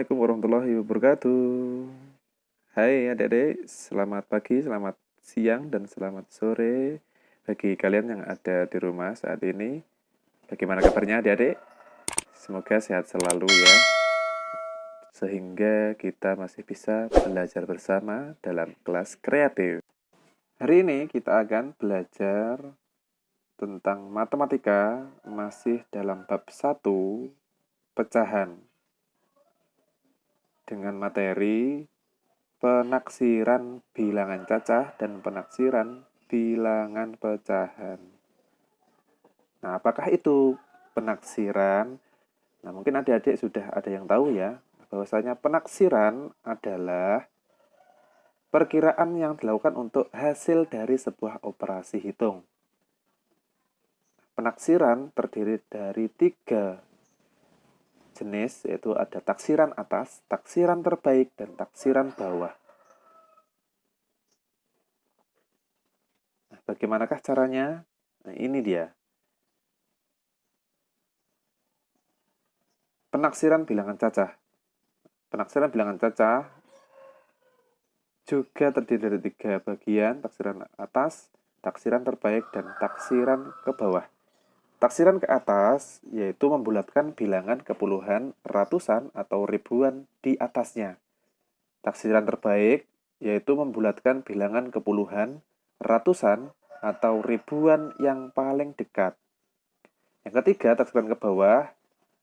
Assalamualaikum warahmatullahi wabarakatuh. Hai adik-adik, selamat pagi, selamat siang, dan selamat sore bagi kalian yang ada di rumah saat ini. Bagaimana kabarnya adik-adik? Semoga sehat selalu ya, sehingga kita masih bisa belajar bersama dalam kelas kreatif. Hari ini kita akan belajar tentang matematika, masih dalam bab 1, pecahan. Dengan materi penaksiran bilangan cacah dan penaksiran bilangan pecahan. Nah, apakah itu penaksiran? Nah, mungkin adik-adik sudah ada yang tahu ya, bahwasanya penaksiran adalah perkiraan yang dilakukan untuk hasil dari sebuah operasi hitung. Penaksiran terdiri dari 3 jenis, yaitu ada taksiran atas, taksiran terbaik, dan taksiran bawah. Nah, bagaimanakah caranya? Nah, ini dia. Penaksiran bilangan cacah. Penaksiran bilangan cacah juga terdiri dari 3 bagian, taksiran atas, taksiran terbaik, dan taksiran ke bawah. Taksiran ke atas yaitu membulatkan bilangan ke puluhan, ratusan, atau ribuan di atasnya. Taksiran terbaik yaitu membulatkan bilangan ke puluhan, ratusan, atau ribuan yang paling dekat. Yang ketiga, taksiran ke bawah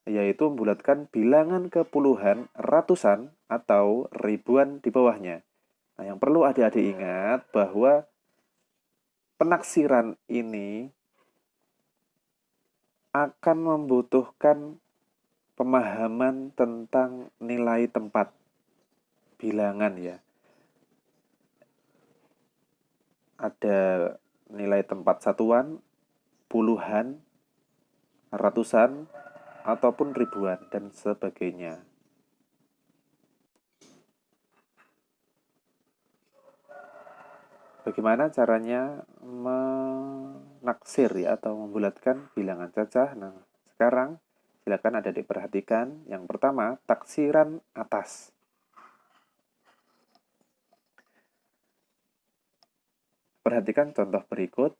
yaitu membulatkan bilangan ke puluhan, ratusan, atau ribuan di bawahnya. Nah, yang perlu adik-adik ingat bahwa penaksiran ini akan membutuhkan pemahaman tentang nilai tempat bilangan ya. Ada nilai tempat satuan, puluhan, ratusan, ataupun ribuan, dan sebagainya. Bagaimana caranya menaksir ya, atau membulatkan bilangan cacah? Nah, sekarang silakan adik-adik perhatikan. Yang pertama, taksiran atas. Perhatikan contoh berikut.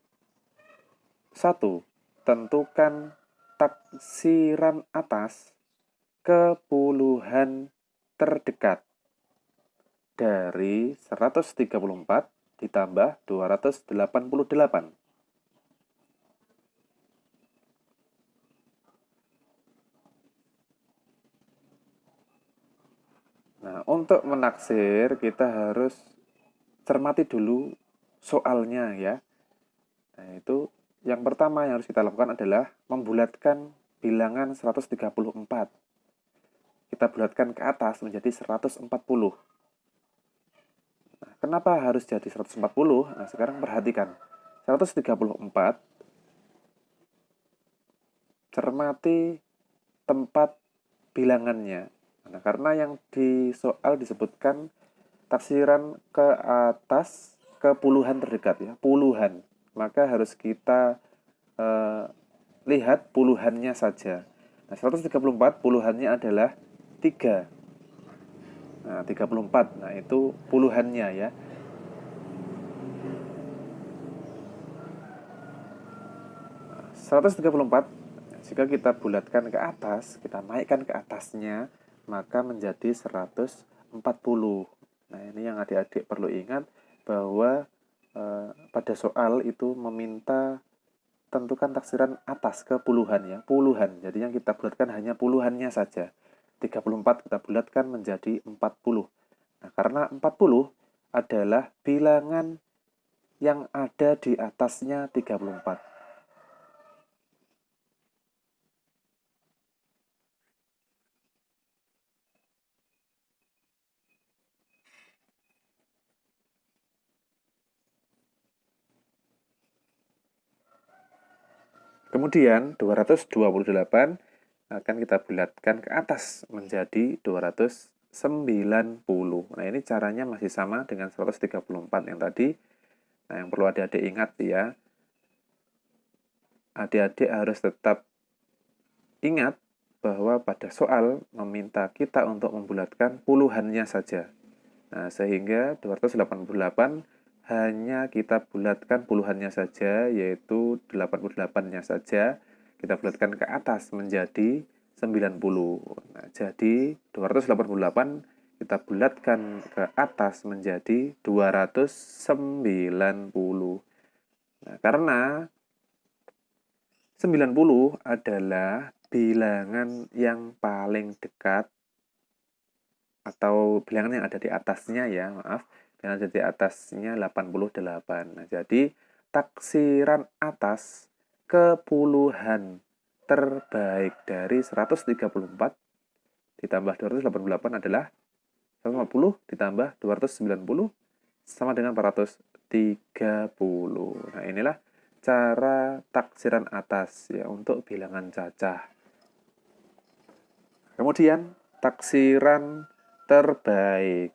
1. Tentukan taksiran atas ke puluhan terdekat dari 134 ditambah 288. Nah, untuk menaksir kita harus cermati dulu soalnya ya. Nah, itu yang pertama yang harus kita lakukan adalah membulatkan bilangan 134. Kita bulatkan ke atas menjadi 140. Nah, kenapa harus jadi 140? Nah, sekarang perhatikan. 134, cermati tempat bilangannya. Nah, karena yang di soal disebutkan taksiran ke atas ke puluhan terdekat ya, puluhan. Maka harus kita lihat puluhannya saja. Nah, 134 puluhannya adalah 3. Nah, 34. Nah, itu puluhannya ya. 134, jika kita bulatkan ke atas, kita naikkan ke atasnya, maka menjadi 140. Nah, ini yang adik-adik perlu ingat, bahwa pada soal itu meminta tentukan taksiran atas ke puluhan ya, puluhan. Jadi yang kita bulatkan hanya puluhannya saja. 34 kita bulatkan menjadi 40. Nah, karena 40 adalah bilangan yang ada di atasnya 34. Kemudian 228 akan kita bulatkan ke atas menjadi 290. Nah, ini caranya masih sama dengan 134 yang tadi. Nah, yang perlu adik-adik ingat ya, adik-adik harus tetap ingat bahwa pada soal meminta kita untuk membulatkan puluhannya saja. Nah, sehingga 288 hanya kita bulatkan puluhannya saja, yaitu 88-nya saja. Kita bulatkan ke atas menjadi 90. Nah, jadi 288 kita bulatkan ke atas menjadi 290. Nah, karena 90 adalah bilangan yang paling dekat atau bilangan yang ada di atasnya ya, maaf. Bilangan ada di atasnya 88. Nah, jadi taksiran atas kepuluhan terbaik dari 134 ditambah 288 adalah 150 ditambah 290 sama dengan 430. Nah, inilah cara taksiran atas ya untuk bilangan cacah. Kemudian taksiran terbaik.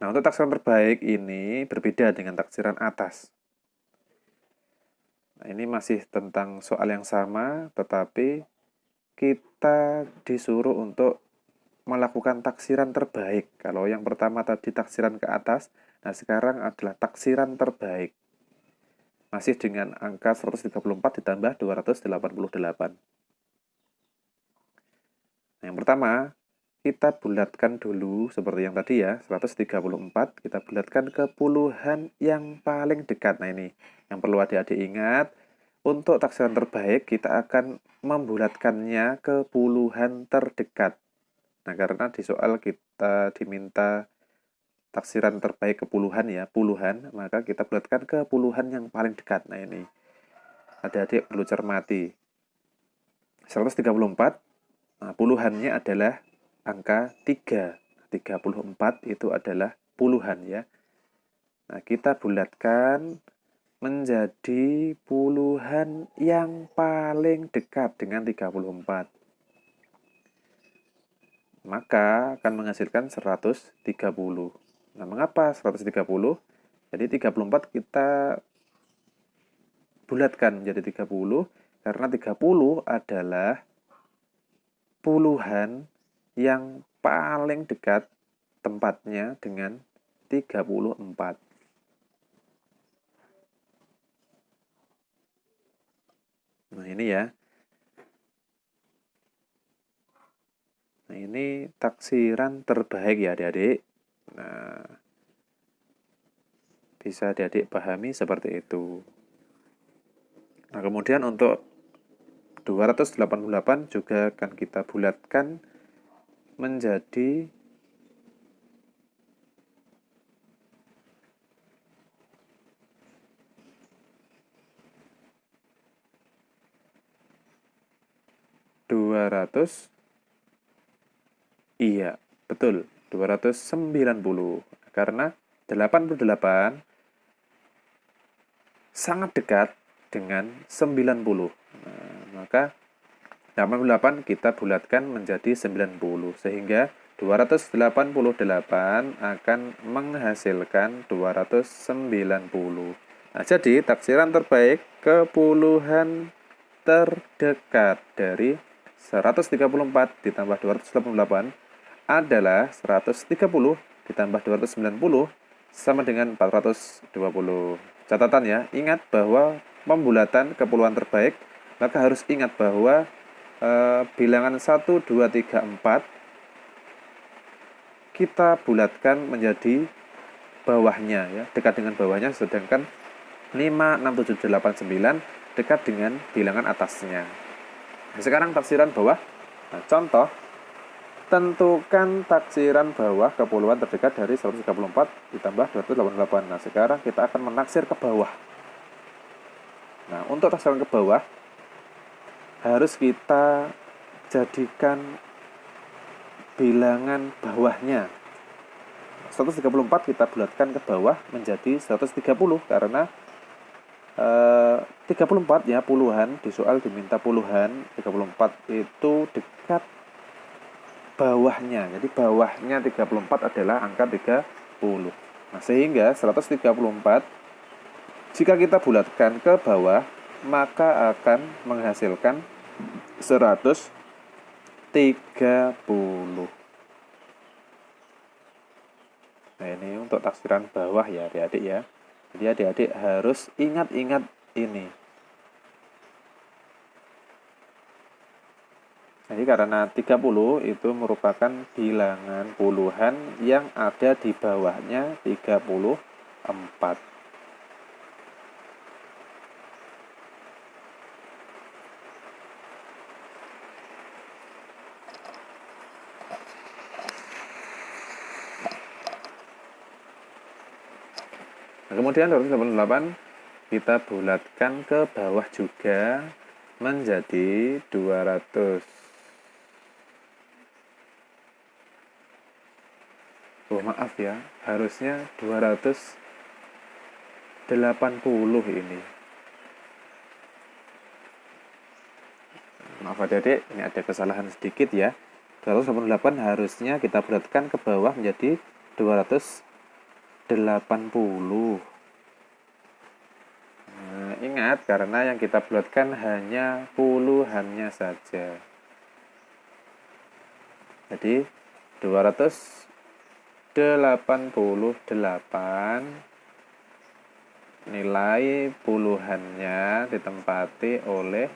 Nah, untuk taksiran terbaik ini berbeda dengan taksiran atas. Nah, ini masih tentang soal yang sama, tetapi kita disuruh untuk melakukan taksiran terbaik. Kalau yang pertama tadi taksiran ke atas, nah sekarang adalah taksiran terbaik. Masih dengan angka 134 ditambah 288. Nah, yang pertama, kita bulatkan dulu seperti yang tadi ya, 134, kita bulatkan ke puluhan yang paling dekat. Nah, ini yang perlu adik-adik ingat, untuk taksiran terbaik kita akan membulatkannya ke puluhan terdekat. Nah, karena di soal kita diminta taksiran terbaik ke puluhan ya, puluhan, maka kita bulatkan ke puluhan yang paling dekat. Nah, ini adik-adik perlu cermati. 134, nah, puluhannya adalah angka 3. 34 itu adalah puluhan ya. Nah, kita bulatkan menjadi puluhan yang paling dekat dengan 34. Maka akan menghasilkan 130. Nah, mengapa 130? Jadi 34 kita bulatkan menjadi 30 karena 30 adalah puluhan yang paling dekat tempatnya dengan 34. Nah, ini ya. Nah, ini taksiran terbaik ya adik-adik. Nah, bisa adik-adik pahami seperti itu. Nah, kemudian untuk 288 juga akan kita bulatkan menjadi iya, betul, 290. Karena 88 sangat dekat dengan 90. Nah, maka 88 kita bulatkan menjadi 90. Sehingga 288 akan menghasilkan 290. Nah, jadi taksiran terbaik ke puluhan terdekat dari 134 ditambah 288 adalah 130 ditambah 290 sama dengan 420. Catatan ya, ingat bahwa pembulatan ke puluhan terbaik, maka harus ingat bahwa bilangan 1, 2, 3, 4 kita bulatkan menjadi bawahnya ya, dekat dengan bawahnya, sedangkan 5, 6, 7, 8, 9 dekat dengan bilangan atasnya. Nah, sekarang taksiran bawah. Nah, contoh, tentukan taksiran bawah ke puluhan terdekat dari 134 ditambah 288. Nah, sekarang kita akan menaksir ke bawah. Nah, untuk taksiran ke bawah harus kita jadikan bilangan bawahnya. 134 kita bulatkan ke bawah menjadi 130 karena 34 ya puluhan, di soal diminta puluhan, 34 itu dekat bawahnya. Jadi bawahnya 34 adalah angka 30. Nah, sehingga 134 jika kita bulatkan ke bawah maka akan menghasilkan 130. 30. Nah, ini untuk taksiran bawah ya adik-adik ya. Jadi adik-adik harus ingat-ingat ini. Jadi karena 30 itu merupakan bilangan puluhan yang ada di bawahnya 34. Nah, kemudian 288 kita bulatkan ke bawah juga menjadi 200. Oh, maaf ya, harusnya 280 ini. Maaf adik-adik, ini ada kesalahan sedikit ya. 288 harusnya kita bulatkan ke bawah menjadi 280. Nah, ingat karena yang kita bulatkan hanya puluhannya saja. Jadi 288 nilai puluhannya ditempati oleh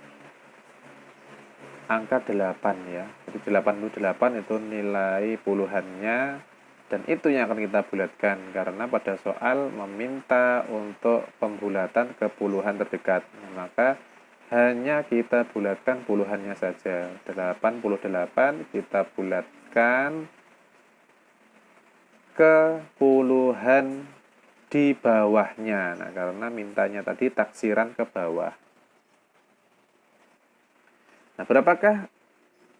angka 8 ya. Jadi 88 itu nilai puluhannya dan itu yang akan kita bulatkan karena pada soal meminta untuk pembulatan ke puluhan terdekat. Nah, maka hanya kita bulatkan puluhannya saja. 88 kita bulatkan ke puluhan di bawahnya. Nah, karena mintanya tadi taksiran ke bawah. Nah, berapakah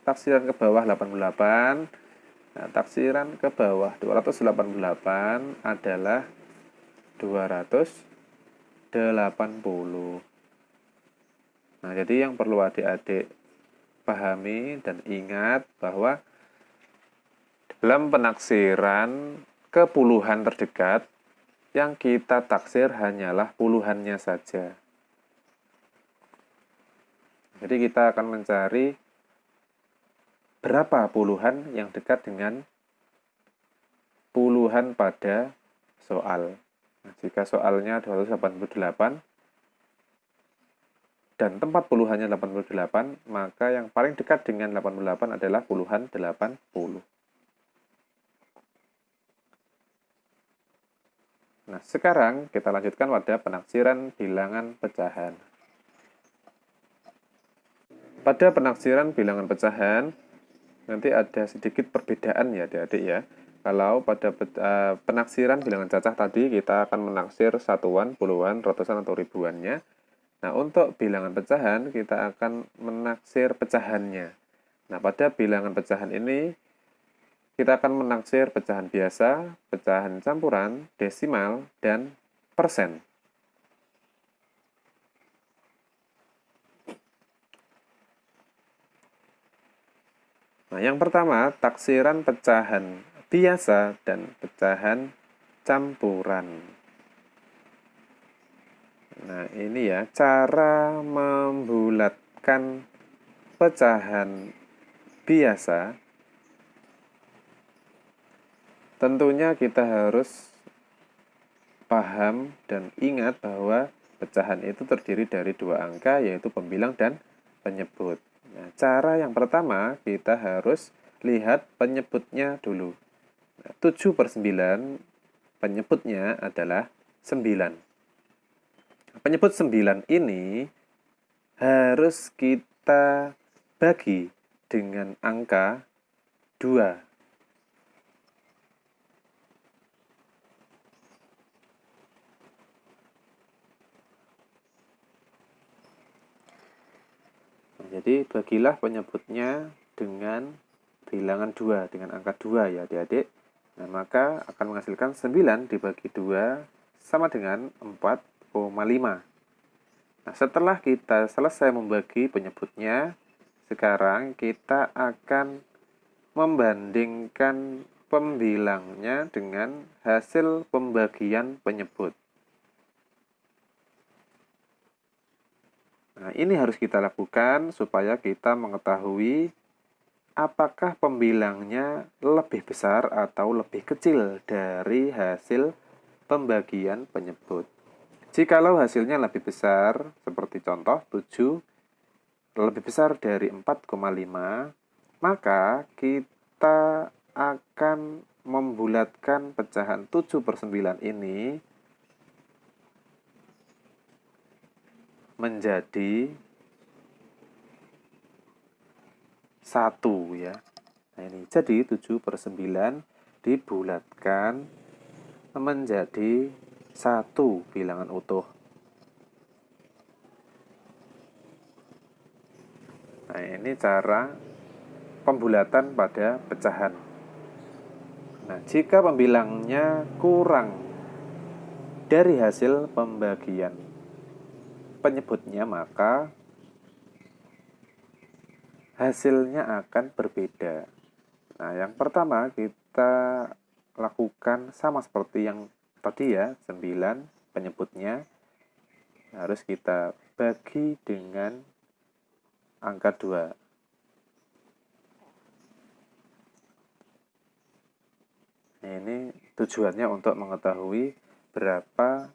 taksiran ke bawah 88? Nah, taksiran ke bawah 288 adalah 280. Nah, jadi yang perlu adik-adik pahami dan ingat bahwa dalam penaksiran ke puluhan terdekat, yang kita taksir hanyalah puluhannya saja. Jadi kita akan mencari berapa puluhan yang dekat dengan puluhan pada soal. Nah, jika soalnya 288 dan tempat puluhannya 88, maka yang paling dekat dengan 88 adalah puluhan 80. Nah, sekarang kita lanjutkan pada penaksiran bilangan pecahan. Pada penaksiran bilangan pecahan, nanti ada sedikit perbedaan ya adik-adik ya. Kalau pada penaksiran bilangan cacah tadi kita akan menaksir satuan, puluhan, ratusan, atau ribuannya. Nah, untuk bilangan pecahan kita akan menaksir pecahannya. Nah, pada bilangan pecahan ini kita akan menaksir pecahan biasa, pecahan campuran, desimal, dan persen. Nah, yang pertama, taksiran pecahan biasa dan pecahan campuran. Nah, ini ya, cara membulatkan pecahan biasa. Tentunya kita harus paham dan ingat bahwa pecahan itu terdiri dari dua angka, yaitu pembilang dan penyebut. Nah, cara yang pertama, kita harus lihat penyebutnya dulu. Nah, 7/9, penyebutnya adalah 9. Penyebut 9 ini harus kita bagi dengan angka 2. Jadi bagilah penyebutnya dengan bilangan 2, dengan angka 2 ya adik-adik. Nah, maka akan menghasilkan 9 dibagi 2 sama dengan 4,5. Nah, setelah kita selesai membagi penyebutnya, sekarang kita akan membandingkan pembilangnya dengan hasil pembagian penyebut. Nah, ini harus kita lakukan supaya kita mengetahui apakah pembilangnya lebih besar atau lebih kecil dari hasil pembagian penyebut. Jikalau hasilnya lebih besar, seperti contoh 7 lebih besar dari 4,5, maka kita akan membulatkan pecahan 7/9 ini menjadi 1 ya. Nah ini, jadi 7/9 dibulatkan menjadi 1 bilangan utuh. Nah ini cara pembulatan pada pecahan. Nah jika pembilangnya kurang dari hasil pembagian penyebutnya, maka hasilnya akan berbeda. Nah, yang pertama kita lakukan sama seperti yang tadi ya, 9 penyebutnya harus kita bagi dengan angka 2. Nah, ini tujuannya untuk mengetahui berapa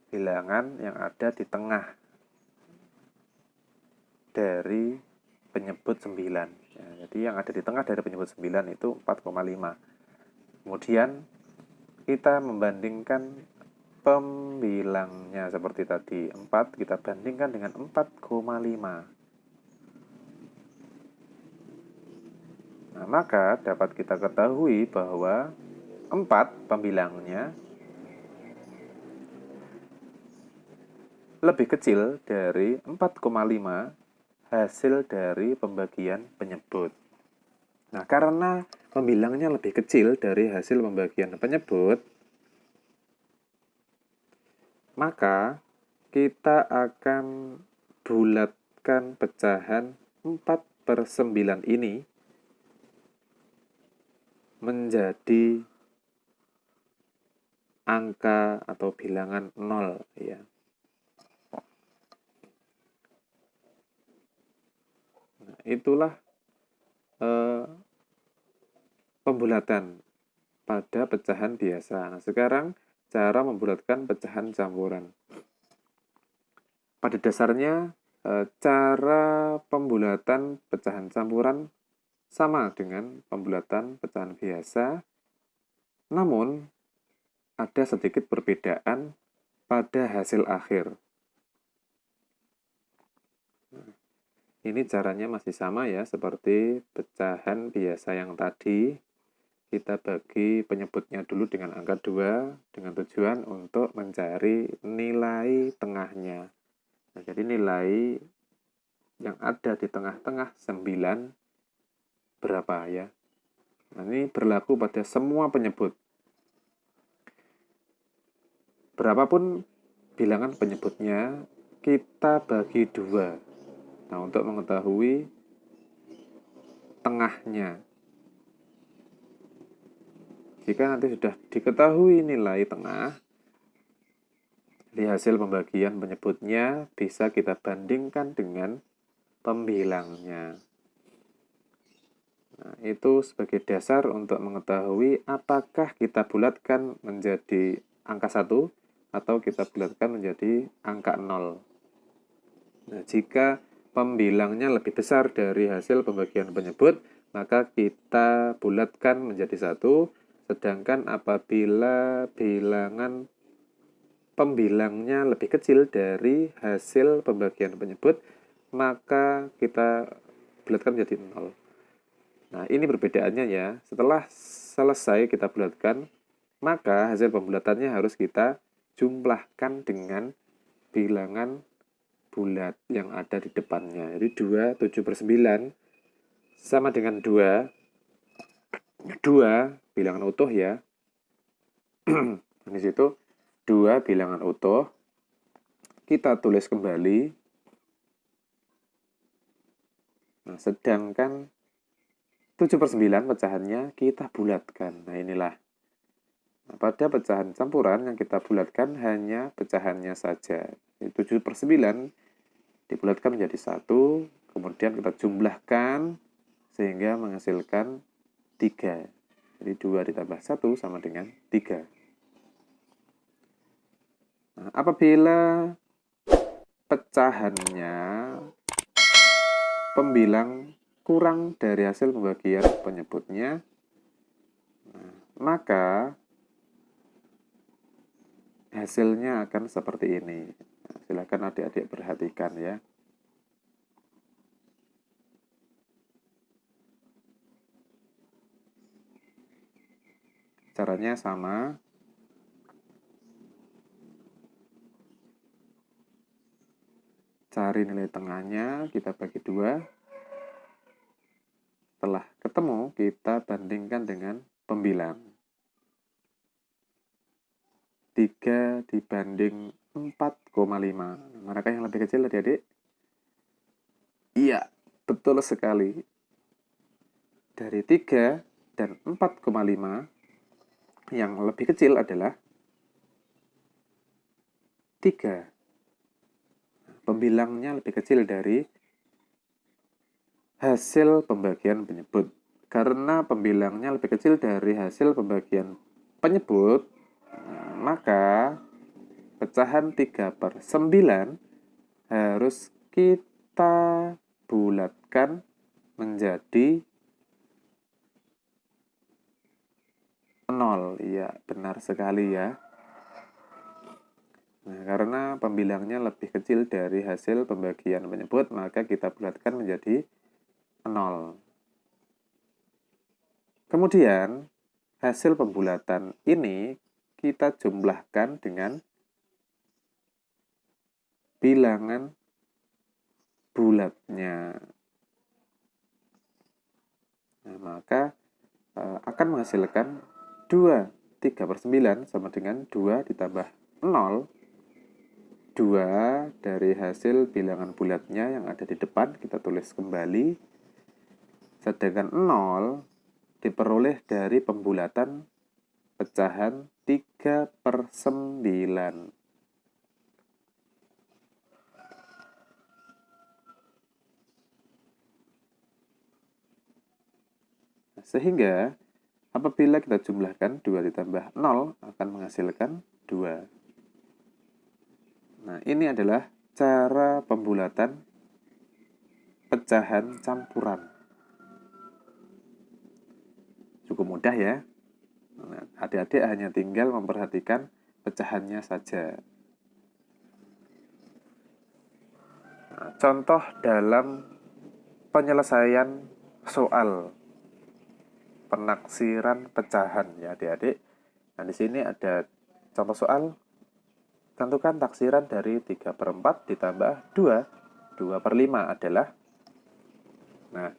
bilangan yang ada di tengah dari penyebut 9. Ya, jadi yang ada di tengah dari penyebut 9 itu 4,5. Kemudian kita membandingkan pembilangnya seperti tadi. 4 kita bandingkan dengan 4,5. Nah, maka dapat kita ketahui bahwa 4 pembilangnya lebih kecil dari 4,5 hasil dari pembagian penyebut. Nah, karena pembilangnya lebih kecil dari hasil pembagian penyebut, maka kita akan bulatkan pecahan 4/9 ini menjadi angka atau bilangan 0 ya. Nah, itulah pembulatan pada pecahan biasa. Nah, sekarang cara membulatkan pecahan campuran. Pada dasarnya, cara pembulatan pecahan campuran sama dengan pembulatan pecahan biasa, namun ada sedikit perbedaan pada hasil akhir. Ini caranya masih sama ya, seperti pecahan biasa yang tadi. Kita bagi penyebutnya dulu dengan angka 2 dengan tujuan untuk mencari nilai tengahnya. Nah, jadi nilai yang ada di tengah-tengah 9 berapa ya? Nah, ini berlaku pada semua penyebut. Berapapun bilangan penyebutnya, kita bagi 2. Nah, untuk mengetahui tengahnya. Jika nanti sudah diketahui nilai tengah, di hasil pembagian penyebutnya bisa kita bandingkan dengan pembilangnya. Nah, itu sebagai dasar untuk mengetahui apakah kita bulatkan menjadi angka 1 atau kita bulatkan menjadi angka 0. Nah, jika pembilangnya lebih besar dari hasil pembagian penyebut, maka kita bulatkan menjadi 1, sedangkan apabila bilangan pembilangnya lebih kecil dari hasil pembagian penyebut, maka kita bulatkan menjadi 0. Nah, ini perbedaannya ya. Setelah selesai kita bulatkan, maka hasil pembulatannya harus kita jumlahkan dengan bilangan bulat yang ada di depannya. Jadi 2, 7/9 sama dengan 2 bilangan utuh ya. Di situ 2 bilangan utuh. Kita tulis kembali. Nah, sedangkan 7/9 pecahannya kita bulatkan. Nah, inilah. Nah, pada pecahan campuran yang kita bulatkan hanya pecahannya saja. 7/9 dibulatkan menjadi 1, kemudian kita jumlahkan sehingga menghasilkan 3. Jadi 2 ditambah 1 sama dengan 3. Nah, apabila pecahannya pembilang kurang dari hasil pembagian penyebutnya, maka hasilnya akan seperti ini. Nah, silakan adik-adik perhatikan ya. Caranya sama. Cari nilai tengahnya, kita bagi 2. Setelah ketemu, kita bandingkan dengan pembilang. 3 dibanding 4,5. Manakah yang lebih kecil adik-adik? Iya, betul sekali. Dari 3 dan 4,5, yang lebih kecil adalah 3. Pembilangnya lebih kecil dari hasil pembagian penyebut. Karena pembilangnya lebih kecil dari hasil pembagian penyebut, maka pecahan 3/9 harus kita bulatkan menjadi 0. Iya, benar sekali ya. Nah, karena pembilangnya lebih kecil dari hasil pembagian penyebut, maka kita bulatkan menjadi 0. Kemudian, hasil pembulatan ini kita jumlahkan dengan bilangan bulatnya. Nah, maka akan menghasilkan 2 3/9 sama dengan 2 ditambah 0. 2 dari hasil bilangan bulatnya yang ada di depan kita tulis kembali. Sedangkan 0 diperoleh dari pembulatan pecahan 3/9. Sehingga apabila kita jumlahkan 2 ditambah 0 akan menghasilkan 2. Nah, ini adalah cara pembulatan pecahan campuran. Cukup mudah ya. Nah, adik-adik hanya tinggal memperhatikan pecahannya saja. Nah, contoh dalam penyelesaian soal penaksiran pecahan ya adik-adik. Nah, di sini ada contoh soal. Tentukan taksiran dari 3/4 ditambah 2. 2/5 adalah. Nah,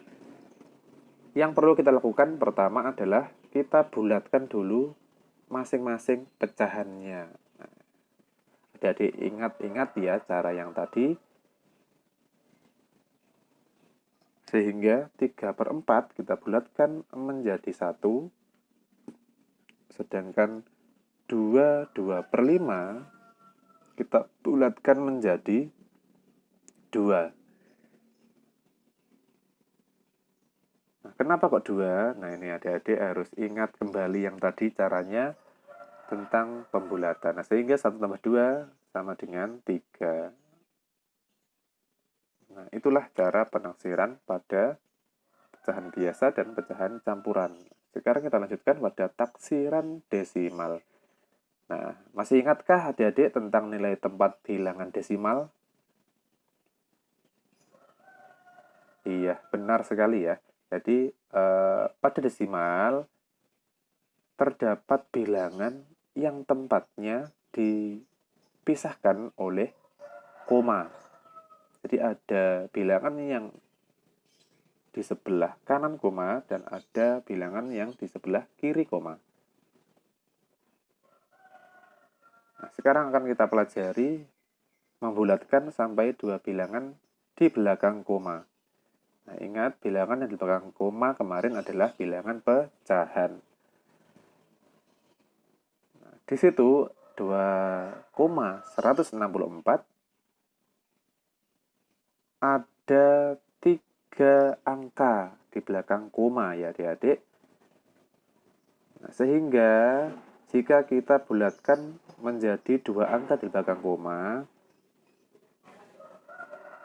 yang perlu kita lakukan pertama adalah kita bulatkan dulu masing-masing pecahannya. Nah, adik-adik ingat-ingat ya cara yang tadi. Sehingga 3/4 kita bulatkan menjadi 1. Sedangkan 2/5 kita bulatkan menjadi 2. Nah, kenapa kok 2? Nah, ini adik-adik harus ingat kembali yang tadi caranya tentang pembulatan. Nah, sehingga 1 tambah 2 sama dengan 3. Nah, itulah cara penaksiran pada pecahan biasa dan pecahan campuran. Sekarang kita lanjutkan pada taksiran desimal. Nah, masih ingatkah adik-adik tentang nilai tempat bilangan desimal? Iya, benar sekali ya. Jadi, pada desimal terdapat bilangan yang tempatnya dipisahkan oleh koma. Jadi ada bilangan yang di sebelah kanan koma dan ada bilangan yang di sebelah kiri koma. Nah, sekarang akan kita pelajari membulatkan sampai 2 bilangan di belakang koma. Nah, ingat bilangan yang di belakang koma kemarin adalah bilangan pecahan. Nah, di situ 2,164 ada 3 angka di belakang koma ya adik-adik. Nah, sehingga jika kita bulatkan menjadi 2 angka di belakang koma,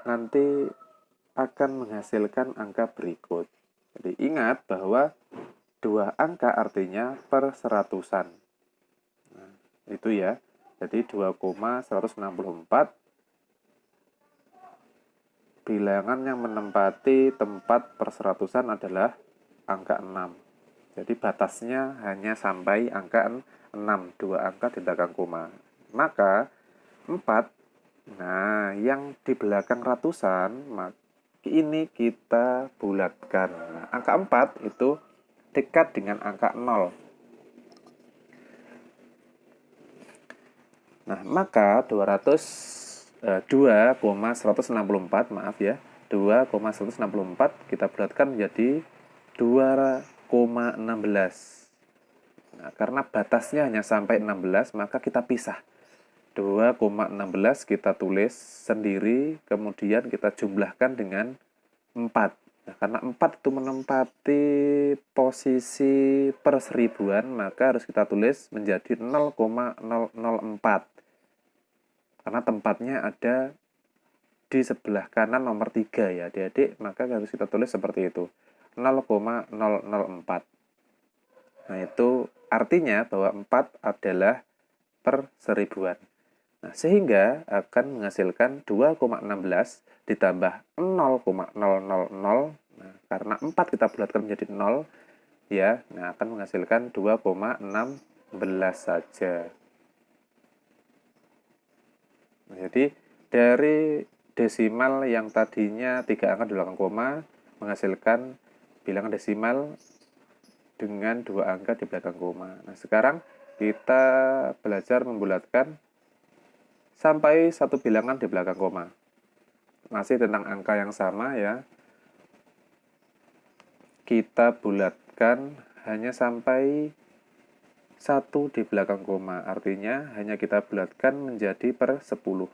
nanti akan menghasilkan angka berikut. Jadi ingat bahwa 2 angka artinya per seratusan. Nah, itu ya. Jadi 2,164 bilangan yang menempati tempat perseratusan adalah angka 6. Jadi batasnya hanya sampai angka 6, 2 angka di belakang koma. Maka 4, nah yang di belakang ratusan, ini kita bulatkan. Nah, angka 4 itu dekat dengan angka 0. Nah, maka 2,164, maaf ya, 2,164 kita bulatkan menjadi 2,16. Nah, karena batasnya hanya sampai 16, maka kita pisah. 2,16 kita tulis sendiri, kemudian kita jumlahkan dengan 4. Nah, karena 4 itu menempati posisi per seribuan, maka harus kita tulis menjadi 0,004. Karena tempatnya ada di sebelah kanan nomor 3 ya adik-adik, maka harus kita tulis seperti itu, 0,004. Nah, itu artinya bahwa 4 adalah per seribuan. Nah, sehingga akan menghasilkan 2,16 ditambah 0,000. Nah, karena 4 kita bulatkan menjadi 0, ya, nah akan menghasilkan 2,16 saja. Nah, jadi dari desimal yang tadinya 3 angka di belakang koma menghasilkan bilangan desimal dengan 2 angka di belakang koma. Nah, sekarang kita belajar membulatkan sampai satu bilangan di belakang koma. Masih tentang angka yang sama ya. Kita bulatkan hanya sampai 1 di belakang koma, artinya hanya kita bulatkan menjadi per 10.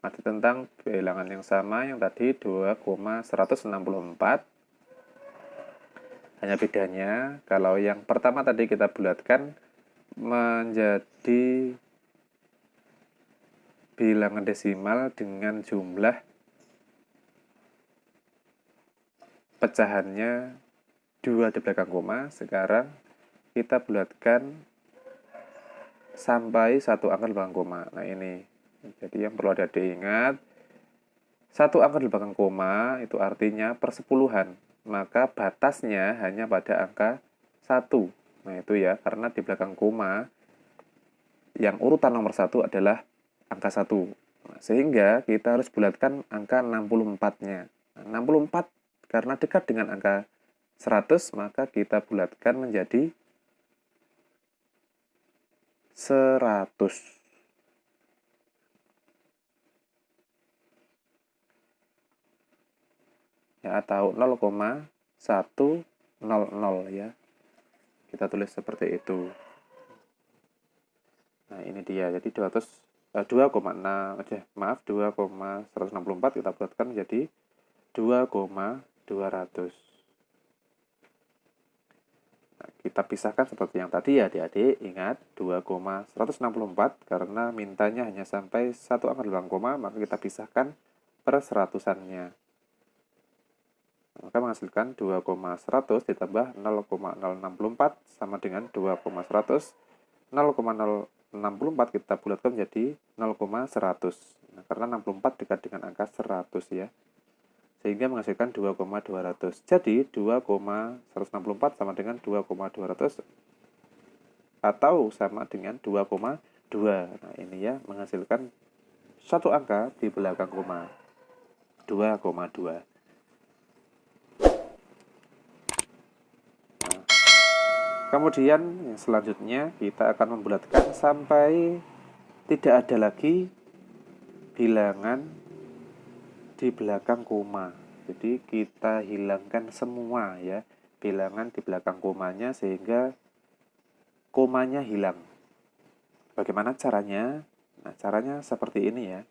Masih tentang bilangan yang sama yang tadi 2,164. Hanya bedanya, kalau yang pertama tadi kita bulatkan menjadi bilangan desimal dengan jumlah pecahannya 2 di belakang koma. Sekarang kita bulatkan sampai 1 angka di belakang koma. Nah, ini. Jadi yang perlu adik ingat, 1 angka di belakang koma itu artinya persepuluhan. Maka batasnya hanya pada angka 1. Nah, itu ya, karena di belakang koma yang urutan nomor 1 adalah angka 1. Nah, sehingga kita harus bulatkan angka 64-nya. Nah, 64 karena dekat dengan angka 100, maka kita bulatkan menjadi 100. Ya, atau 0,100 ya. Kita tulis seperti itu. Nah, ini dia. Jadi 2,164 kita bulatkan menjadi 2,200. Nah, kita pisahkan seperti yang tadi ya adik-adik. Ingat 2,164 karena mintanya hanya sampai 1 angka di belakang koma, maka kita pisahkan per seratusannya. Maka menghasilkan 2,100 ditambah 0,064 sama dengan 2,100. 0,064 kita bulatkan menjadi 0,100. Nah, karena 64 dekat dengan angka 100 ya. Sehingga menghasilkan 2,200. Jadi 2,164 sama dengan 2,200 atau sama dengan 2,2. Nah, ini ya menghasilkan satu angka di belakang koma, 2,2. Nah, kemudian yang selanjutnya kita akan membulatkan sampai tidak ada lagi bilangan di belakang koma. Jadi kita hilangkan semua ya bilangan di belakang komanya sehingga komanya hilang. Bagaimana caranya? Nah, caranya seperti ini ya.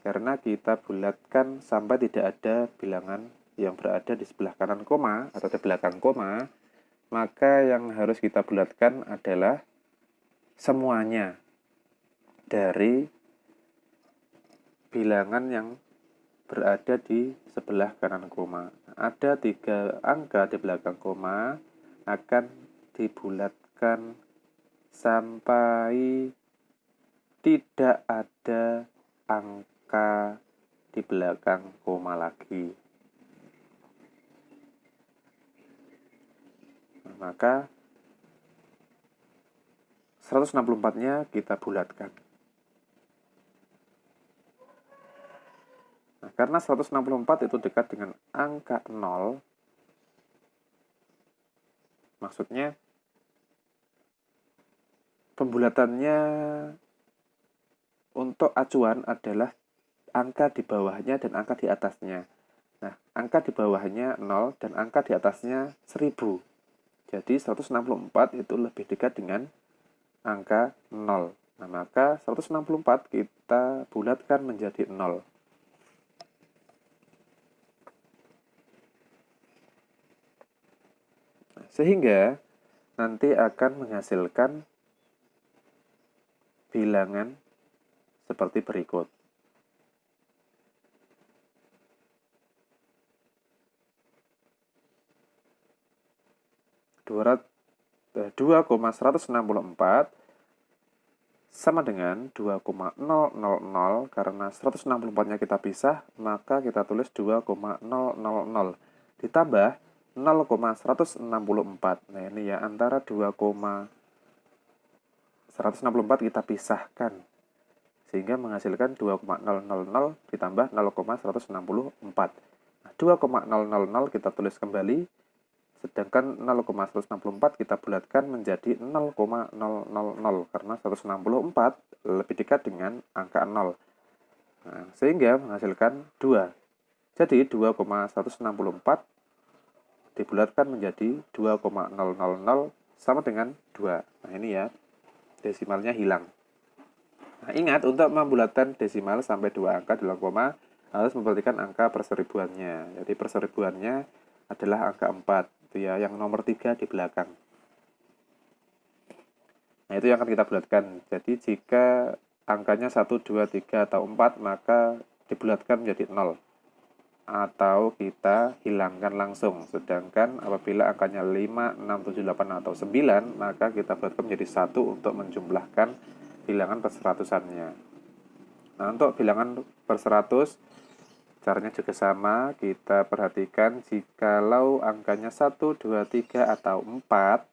Karena kita bulatkan sampai tidak ada bilangan yang berada di sebelah kanan koma atau di belakang koma, maka yang harus kita bulatkan adalah semuanya dari bilangan yang berada di sebelah kanan koma. Ada 3 angka di belakang koma, akan dibulatkan sampai tidak ada angka di belakang koma lagi. Nah, maka 164-nya kita bulatkan. Nah, karena 164 itu dekat dengan angka 0, maksudnya pembulatannya untuk acuan adalah angka di bawahnya dan angka di atasnya. Nah, angka di bawahnya 0 dan angka di atasnya 1000. Jadi 164 itu lebih dekat dengan angka 0. Nah, maka 164 kita bulatkan menjadi 0. Sehingga nanti akan menghasilkan bilangan seperti berikut. 2,164 sama dengan 2,000, karena 164-nya kita pisah, maka kita tulis 2,000 ditambah 0,164. Nah, ini ya, antara 2,164 kita pisahkan, sehingga menghasilkan 2,000 ditambah 0,164. Nah, 2,000 kita tulis kembali, sedangkan 0,164 kita bulatkan menjadi 0,000, karena 164 lebih dekat dengan angka 0. Nah, sehingga menghasilkan 2. Jadi 2,164 dibulatkan menjadi 2,000 sama dengan 2. Nah, ini ya, desimalnya hilang. Nah, ingat, untuk membulatkan desimal sampai 2 angka dalam koma harus memperhatikan angka perseribuannya. Jadi perseribuannya adalah angka 4, itu ya, yang nomor 3 di belakang. Nah, itu yang akan kita bulatkan. Jadi jika angkanya 1, 2, 3, atau 4, maka dibulatkan menjadi 0. Atau kita hilangkan langsung. Sedangkan apabila angkanya 5, 6, 7, 8, atau 9, maka kita bulatkan menjadi 1 untuk menjumlahkan bilangan perseratusannya. Nah, untuk bilangan per 100, caranya juga sama. Kita perhatikan jikalau angkanya 1, 2, 3, atau 4,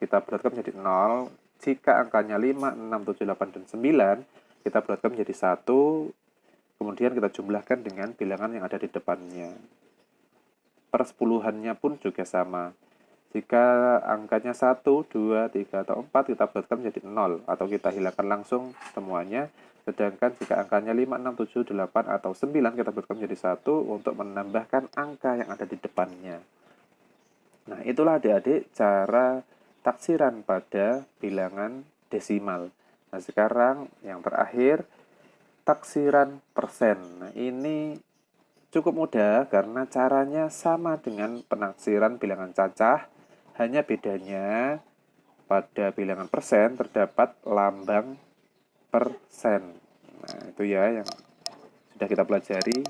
kita bulatkan menjadi 0. Jika angkanya 5, 6, 7, 8, dan 9, kita bulatkan menjadi 1. Kemudian kita jumlahkan dengan bilangan yang ada di depannya. Persepuluhannya pun juga sama. Jika angkanya 1, 2, 3, atau 4, kita bulatkan menjadi 0, atau kita hilangkan langsung semuanya. Sedangkan jika angkanya 5, 6, 7, 8, atau 9, kita bulatkan menjadi 1 untuk menambahkan angka yang ada di depannya. Nah, itulah adik-adik cara taksiran pada bilangan desimal. Nah, sekarang yang terakhir, taksiran persen. Nah, ini cukup mudah karena caranya sama dengan penaksiran bilangan cacah, hanya bedanya pada bilangan persen terdapat lambang persen. Nah, itu ya yang sudah kita pelajari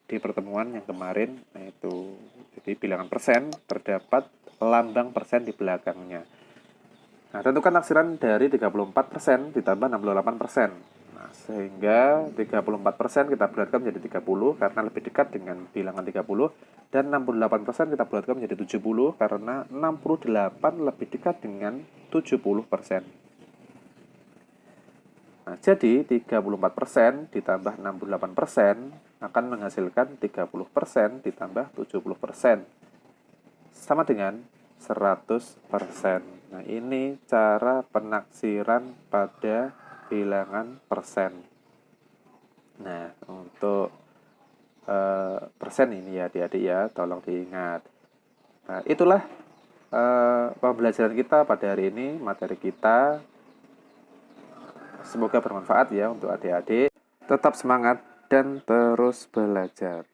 di pertemuan yang kemarin. Nah, itu. Jadi bilangan persen terdapat lambang persen di belakangnya. Nah, tentukan taksiran dari 34% ditambah 68%. Nah, sehingga 34% kita bulatkan menjadi 30 karena lebih dekat dengan bilangan 30, dan 68% kita bulatkan menjadi 70 karena 68 lebih dekat dengan 70%. Nah, jadi 34% ditambah 68% akan menghasilkan 30% ditambah 70%. Sama dengan 100%. Nah, ini cara penaksiran pada bilangan persen. Nah, untuk persen ini ya adik-adik ya, tolong diingat. Nah, itulah pembelajaran kita pada hari ini, materi kita. Semoga bermanfaat ya untuk adik-adik. Tetap semangat dan terus belajar.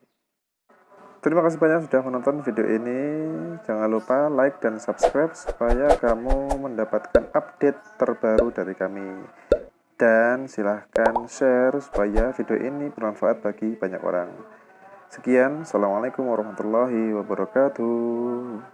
Terima kasih banyak sudah menonton video ini. Jangan lupa like dan subscribe supaya kamu mendapatkan update terbaru dari kami. Dan silahkan share supaya video ini bermanfaat bagi banyak orang. Sekian, Assalamualaikum warahmatullahi wabarakatuh.